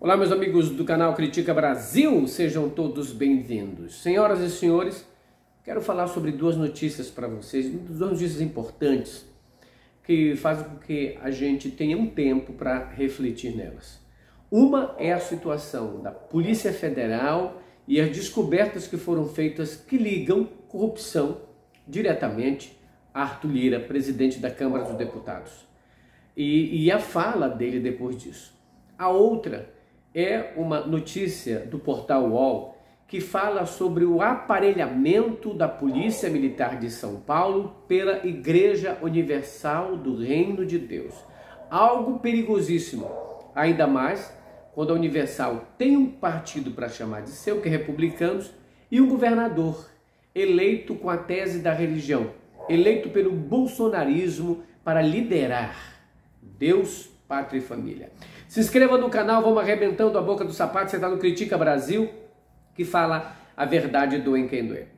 Olá, meus amigos do canal Critica Brasil, sejam todos bem-vindos. Senhoras e senhores, quero falar sobre duas notícias para vocês, duas notícias importantes que fazem com que a gente tenha um tempo para refletir nelas. Uma é a situação da Polícia Federal e as descobertas que foram feitas que ligam corrupção diretamente a Arthur Lira, presidente da Câmara dos Deputados. E a fala dele depois disso. A outra é uma notícia do portal UOL que fala sobre o aparelhamento da Polícia Militar de São Paulo pela Igreja Universal do Reino de Deus. Algo perigosíssimo, ainda mais quando a Universal tem um partido para chamar de seu, que é republicanos, e um governador eleito com a tese da religião, eleito pelo bolsonarismo para liderar Deus, Pátria e Família. Se inscreva no canal, vamos arrebentando a boca do sapato. Você está no Critica Brasil, que fala a verdade doa em quem doer.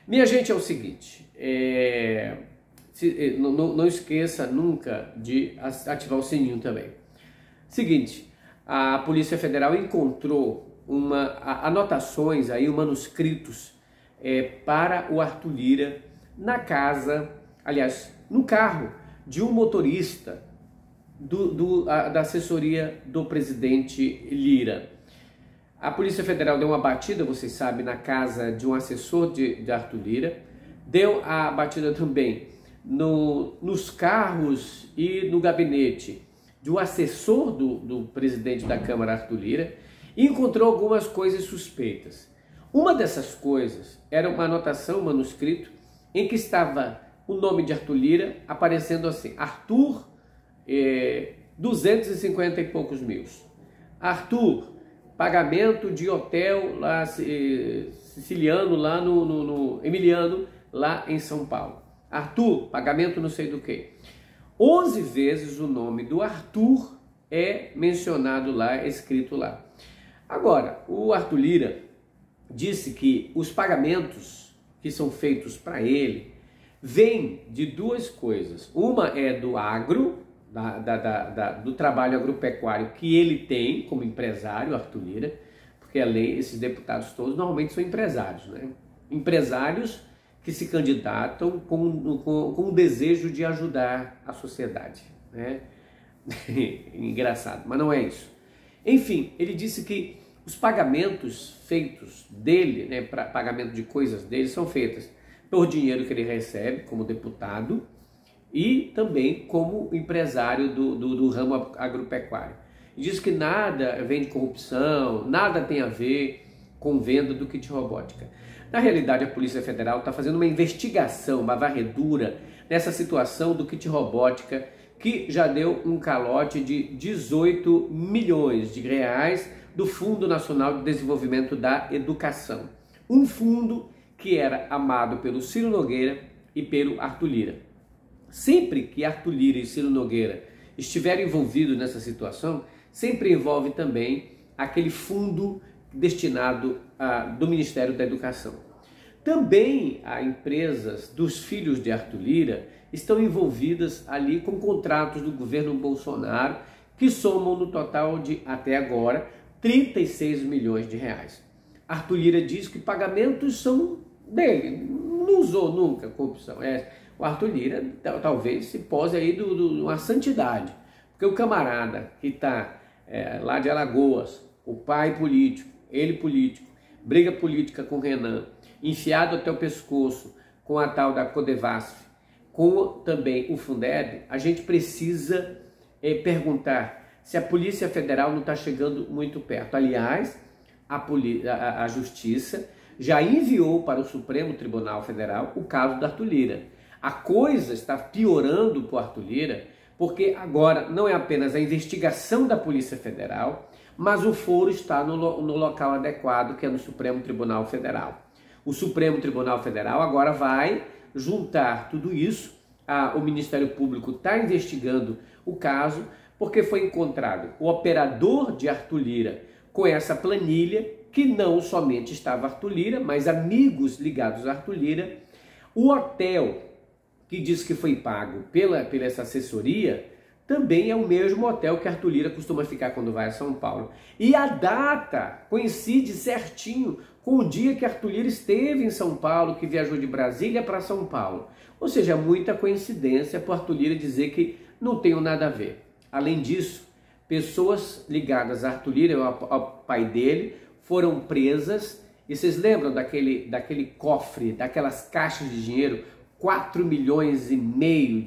Minha gente, é o seguinte, não esqueça nunca de ativar o sininho também. Seguinte, a Polícia Federal encontrou anotações, aí, manuscritos para o Arthur Lira na casa, aliás, no carro de um motorista da assessoria do presidente Lira. A Polícia Federal deu uma batida, vocês sabem, na casa de um assessor de Arthur Lira, deu a batida também nos carros e no gabinete de um assessor do presidente da Câmara, Arthur Lira, e encontrou algumas coisas suspeitas. Uma dessas coisas era uma anotação, um manuscrito, em que estava o nome de Arthur Lira aparecendo assim: Arthur 250 e poucos mil. Arthur, pagamento de hotel lá, siciliano lá no Emiliano, lá em São Paulo. Arthur, pagamento não sei do que. 11 vezes o nome do Arthur é mencionado lá, escrito lá. Agora, o Arthur Lira disse que os pagamentos que são feitos para ele vêm de duas coisas. Uma é do agro, do trabalho agropecuário que ele tem como empresário, Arthur Lira, porque esses deputados todos normalmente são empresários, né? Empresários que se candidatam com o desejo de ajudar a sociedade, né? Engraçado, mas não é isso. Enfim, ele disse que os pagamentos feitos dele, né, para pagamento de coisas dele, são feitas por dinheiro que ele recebe como deputado e também como empresário do ramo agropecuário. E diz que nada vem de corrupção, nada tem a ver com venda do kit robótica. Na realidade, a Polícia Federal está fazendo uma investigação, uma varredura nessa situação do kit robótica, que já deu um calote de 18 milhões de reais do Fundo Nacional de Desenvolvimento da Educação. Um fundo que era amado pelo Ciro Nogueira e pelo Arthur Lira. Sempre que Arthur Lira e Ciro Nogueira estiverem envolvidos nessa situação, sempre envolve também aquele fundo destinado do Ministério da Educação. Também as empresas dos filhos de Arthur Lira estão envolvidas ali com contratos do governo Bolsonaro, que somam no total de, até agora, 36 milhões de reais. Arthur Lira diz que pagamentos são dele, não usou nunca corrupção. O Arthur Lira talvez se pose aí de uma santidade, porque o camarada que está lá de Alagoas, o pai político, ele político, briga política com o Renan, enfiado até o pescoço com a tal da Codevasf, com também o Fundeb, a gente precisa perguntar se a Polícia Federal não está chegando muito perto. Aliás, a Justiça já enviou para o Supremo Tribunal Federal o caso da Arthur Lira. A coisa está piorando para o Arthur Lira, porque agora não é apenas a investigação da Polícia Federal, mas o foro está no local adequado, que é no Supremo Tribunal Federal. O Supremo Tribunal Federal agora vai juntar tudo isso. O Ministério Público está investigando o caso, porque foi encontrado o operador de Arthur Lira com essa planilha, que não somente estava Arthur Lira, mas amigos ligados a Arthur Lira. O hotel que diz que foi pago pela essa assessoria também é o mesmo hotel que Arthur Lira costuma ficar quando vai a São Paulo. E a data coincide certinho com o dia que Arthur Lira esteve em São Paulo, que viajou de Brasília para São Paulo. Ou seja, muita coincidência para Arthur Lira dizer que não tem nada a ver. Além disso, pessoas ligadas a Arthur Lira, ao pai dele, foram presas. E vocês lembram daquele cofre, daquelas caixas de dinheiro, 4,5 milhões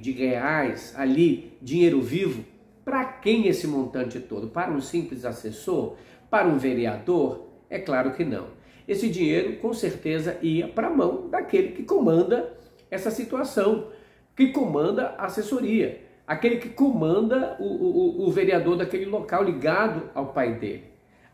de reais ali, dinheiro vivo? Para quem esse montante todo? Para um simples assessor? Para um vereador? É claro que não. Esse dinheiro com certeza ia para a mão daquele que comanda essa situação, que comanda a assessoria, aquele que comanda o vereador daquele local ligado ao pai dele.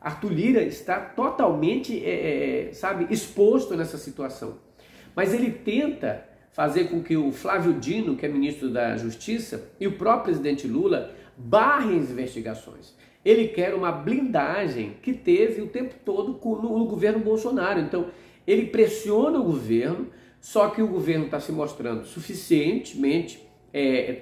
Arthur Lira está totalmente, exposto nessa situação. Mas ele tenta fazer com que o Flávio Dino, que é ministro da Justiça, e o próprio presidente Lula barrem as investigações. Ele quer uma blindagem que teve o tempo todo no governo Bolsonaro. Então, ele pressiona o governo, só que o governo está se mostrando suficientemente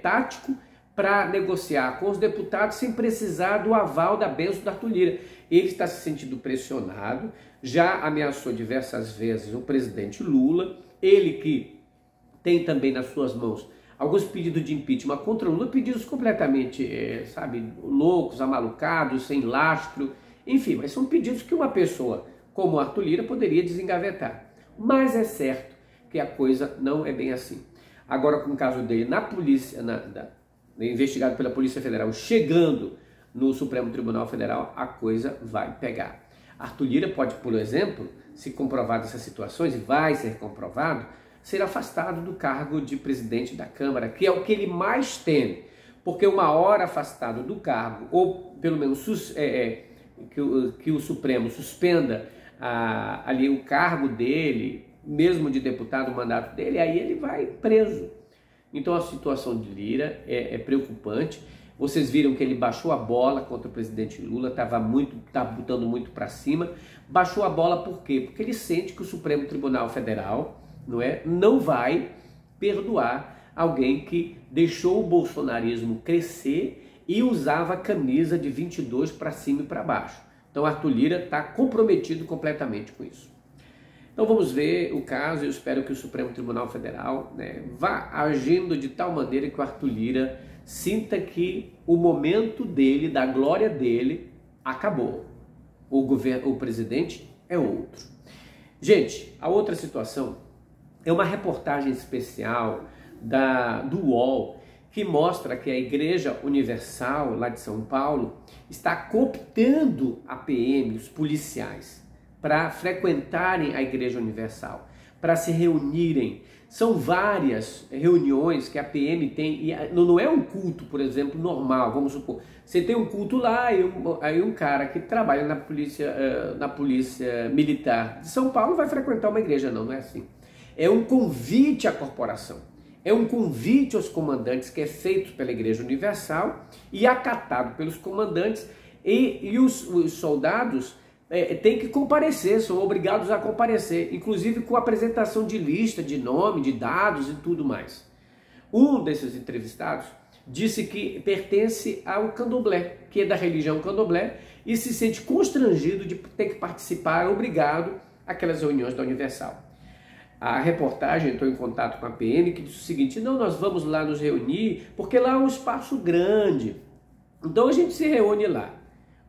tático para negociar com os deputados sem precisar do aval da bênção da Arthur Lira. Ele está se sentindo pressionado, já ameaçou diversas vezes o presidente Lula, ele que tem também nas suas mãos alguns pedidos de impeachment contra Lula, pedidos completamente, loucos, amalucados, sem lastro, enfim, mas são pedidos que uma pessoa como Arthur Lira poderia desengavetar. Mas é certo que a coisa não é bem assim. Agora, com o caso dele na polícia, investigado pela Polícia Federal, chegando no Supremo Tribunal Federal, a coisa vai pegar. Arthur Lira pode, por exemplo, se comprovado essas situações, e vai ser comprovado, ser afastado do cargo de presidente da Câmara, que é o que ele mais teme, porque uma hora afastado do cargo, ou pelo menos que o Supremo suspenda ali o cargo dele, mesmo de deputado, o mandato dele, aí ele vai preso. Então a situação de Lira é preocupante. Vocês viram que ele baixou a bola contra o presidente Lula, estava botando muito para cima. Baixou a bola por quê? Porque ele sente que o Supremo Tribunal Federal não vai perdoar alguém que deixou o bolsonarismo crescer e usava a camisa de 22 para cima e para baixo. Então Arthur Lira está comprometido completamente com isso. Então vamos ver o caso. Eu espero que o Supremo Tribunal Federal vá agindo de tal maneira que o Arthur Lira sinta que o momento dele, da glória dele, acabou. O presidente é outro. Gente, a outra situação é uma reportagem especial do UOL que mostra que a Igreja Universal, lá de São Paulo, está cooptando a PM, os policiais, para frequentarem a Igreja Universal, para se reunirem. São várias reuniões que a PM tem, e não é um culto, por exemplo, normal, vamos supor. Você tem um culto lá, e aí um cara que trabalha na polícia militar de São Paulo vai frequentar uma igreja. Não é assim. É um convite à corporação, é um convite aos comandantes que é feito pela Igreja Universal e acatado pelos comandantes, e os soldados têm que comparecer, são obrigados a comparecer, inclusive com apresentação de lista, de nome, de dados e tudo mais. Um desses entrevistados disse que pertence ao candomblé, que é da religião candomblé, e se sente constrangido de ter que participar, obrigado àquelas reuniões da Universal. A reportagem entrou em contato com a PM, que disse o seguinte: não, nós vamos lá nos reunir, porque lá é um espaço grande, então a gente se reúne lá.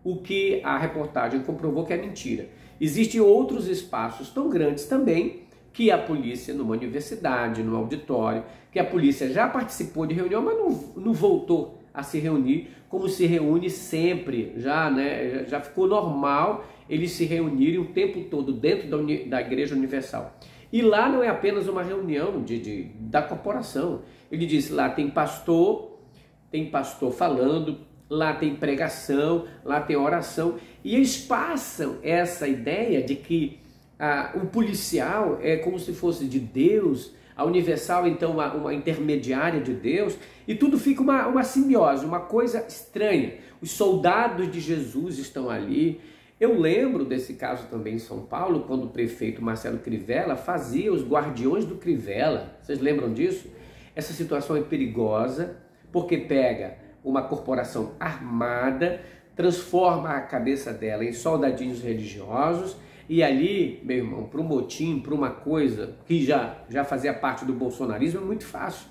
O que a reportagem comprovou que é mentira. Existem outros espaços tão grandes também que a polícia, numa universidade, no auditório, que a polícia já participou de reunião, mas não voltou a se reunir, como se reúne sempre, já ficou normal eles se reunirem o tempo todo dentro da Igreja Universal. E lá não é apenas uma reunião da corporação. Ele disse, lá tem pastor falando, lá tem pregação, lá tem oração, e eles passam essa ideia de que o policial é como se fosse de Deus, a Universal então uma intermediária de Deus, e tudo fica uma simbiose, uma coisa estranha. Os soldados de Jesus estão ali. Eu lembro desse caso também em São Paulo, quando o prefeito Marcelo Crivella fazia os guardiões do Crivella. Vocês lembram disso? Essa situação é perigosa, porque pega uma corporação armada, transforma a cabeça dela em soldadinhos religiosos e ali, meu irmão, para um motim, para uma coisa que já fazia parte do bolsonarismo, é muito fácil.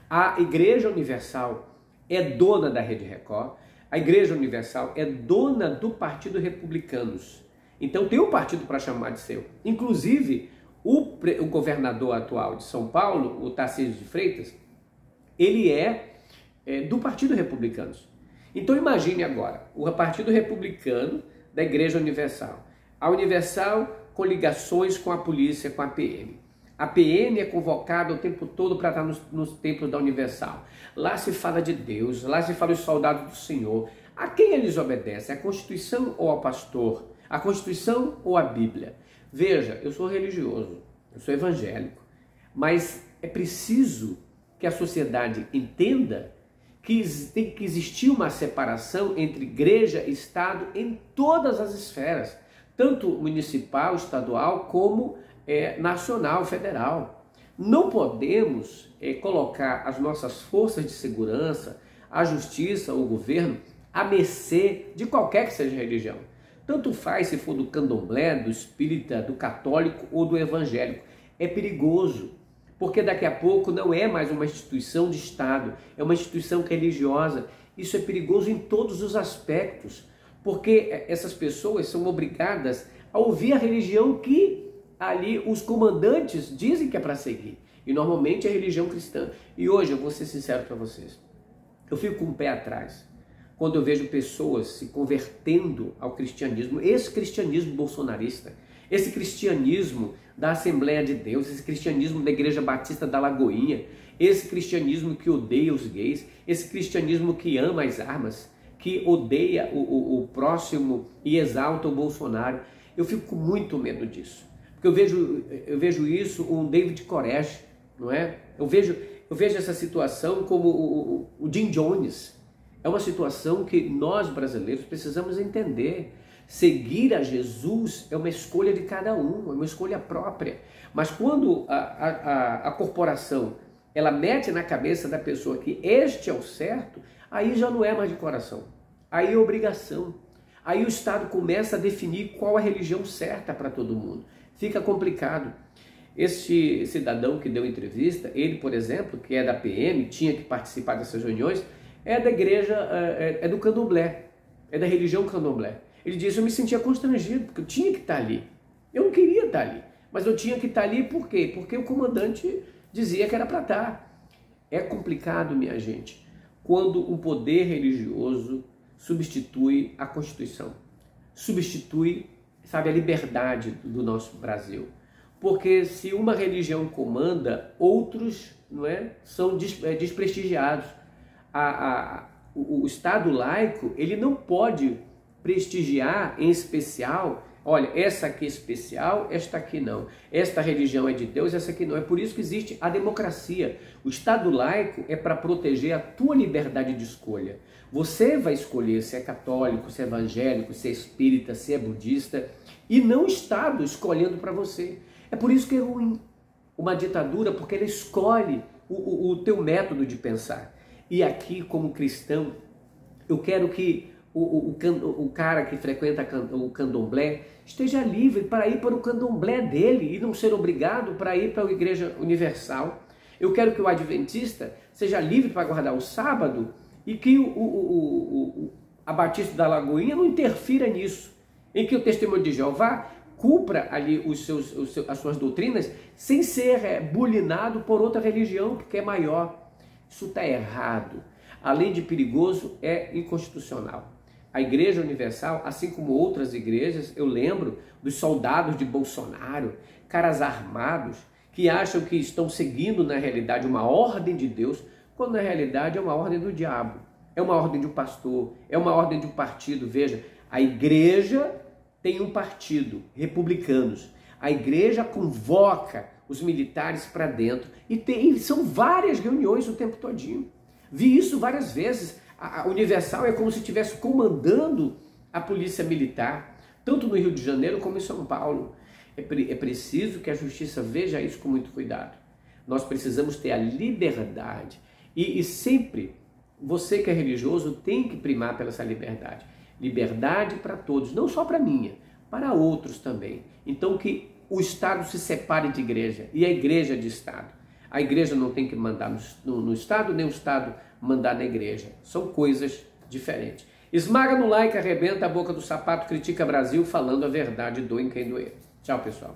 A Igreja Universal é dona da Rede Record, a Igreja Universal é dona do Partido Republicanos. Então tem um partido para chamar de seu. Inclusive, o governador atual de São Paulo, o Tarcísio de Freitas, ele é do Partido Republicanos. Então imagine agora, o Partido Republicano da Igreja Universal. A Universal com ligações com a polícia, com a PM. A PM é convocada o tempo todo para estar nos templos da Universal. Lá se fala de Deus, lá se fala dos soldados do Senhor. A quem eles obedecem? A Constituição ou ao pastor? A Constituição ou a Bíblia? Veja, eu sou religioso, eu sou evangélico, mas é preciso que a sociedade entenda que tem que existir uma separação entre igreja e Estado em todas as esferas, tanto municipal, estadual, como nacional, federal. Não podemos colocar as nossas forças de segurança, a justiça, o governo, à mercê de qualquer que seja a religião. Tanto faz se for do candomblé, do espírita, do católico ou do evangélico. É perigoso, porque daqui a pouco não é mais uma instituição de Estado, é uma instituição religiosa. Isso é perigoso em todos os aspectos, porque essas pessoas são obrigadas a ouvir a religião que ali os comandantes dizem que é para seguir. E normalmente é a religião cristã. E hoje, eu vou ser sincero para vocês, eu fico com o pé atrás quando eu vejo pessoas se convertendo ao cristianismo, esse cristianismo bolsonarista, esse cristianismo da Assembleia de Deus, esse cristianismo da Igreja Batista da Lagoinha, esse cristianismo que odeia os gays, esse cristianismo que ama as armas, que odeia o próximo e exalta o Bolsonaro. Eu fico com muito medo disso, porque eu vejo isso um David Koresh, não é? Eu vejo essa situação como o Jim Jones. É uma situação que nós brasileiros precisamos entender. Seguir a Jesus é uma escolha de cada um, é uma escolha própria. Mas quando a corporação ela mete na cabeça da pessoa que este é o certo, aí já não é mais de coração, aí é obrigação. Aí o Estado começa a definir qual a religião certa para todo mundo. Fica complicado. Este cidadão que deu entrevista, ele, por exemplo, que é da PM, tinha que participar dessas reuniões, é da igreja, é do candomblé, é da religião candomblé. Ele disse, eu me sentia constrangido, porque eu tinha que estar ali. Eu não queria estar ali, mas eu tinha que estar ali por quê? Porque o comandante dizia que era para estar. É complicado, minha gente, quando um poder religioso substitui a Constituição, substitui, sabe, a liberdade do nosso Brasil. Porque se uma religião comanda, outros, não é, são desprestigiados. O Estado laico, ele não pode prestigiar em especial, olha, essa aqui é especial, esta aqui não. Esta religião é de Deus, essa aqui não. É por isso que existe a democracia. O Estado laico é para proteger a tua liberdade de escolha. Você vai escolher se é católico, se é evangélico, se é espírita, se é budista, e não o Estado escolhendo para você. É por isso que é ruim uma ditadura, porque ela escolhe o teu método de pensar. E aqui, como cristão, eu quero que o cara que frequenta o candomblé esteja livre para ir para o candomblé dele e não ser obrigado para ir para a Igreja Universal. Eu quero que o adventista seja livre para guardar o sábado e que a Batista da Lagoinha não interfira nisso, em que o Testemunho de Jeová cumpra ali as suas doutrinas sem ser bulinado por outra religião que é maior. Isso está errado. Além de perigoso, é inconstitucional. A Igreja Universal, assim como outras igrejas, eu lembro dos soldados de Bolsonaro, caras armados, que acham que estão seguindo na realidade uma ordem de Deus, quando na realidade é uma ordem do diabo, é uma ordem de um pastor, é uma ordem de um partido. Veja, a igreja tem um partido, republicanos. A igreja convoca os militares para dentro e são várias reuniões o tempo todinho. Vi isso várias vezes. A Universal é como se estivesse comandando a polícia militar, tanto no Rio de Janeiro como em São Paulo. É preciso que a justiça veja isso com muito cuidado. Nós precisamos ter a liberdade e sempre você que é religioso tem que primar pela essa liberdade. Liberdade para todos, não só para minha, para outros também. Então que o Estado se separe de igreja e a igreja de Estado. A igreja não tem que mandar no Estado, nem o Estado mandar na igreja. São coisas diferentes. Esmaga no like, arrebenta a boca do sapato, critica Brasil, falando a verdade, doa em quem doer. Tchau, pessoal.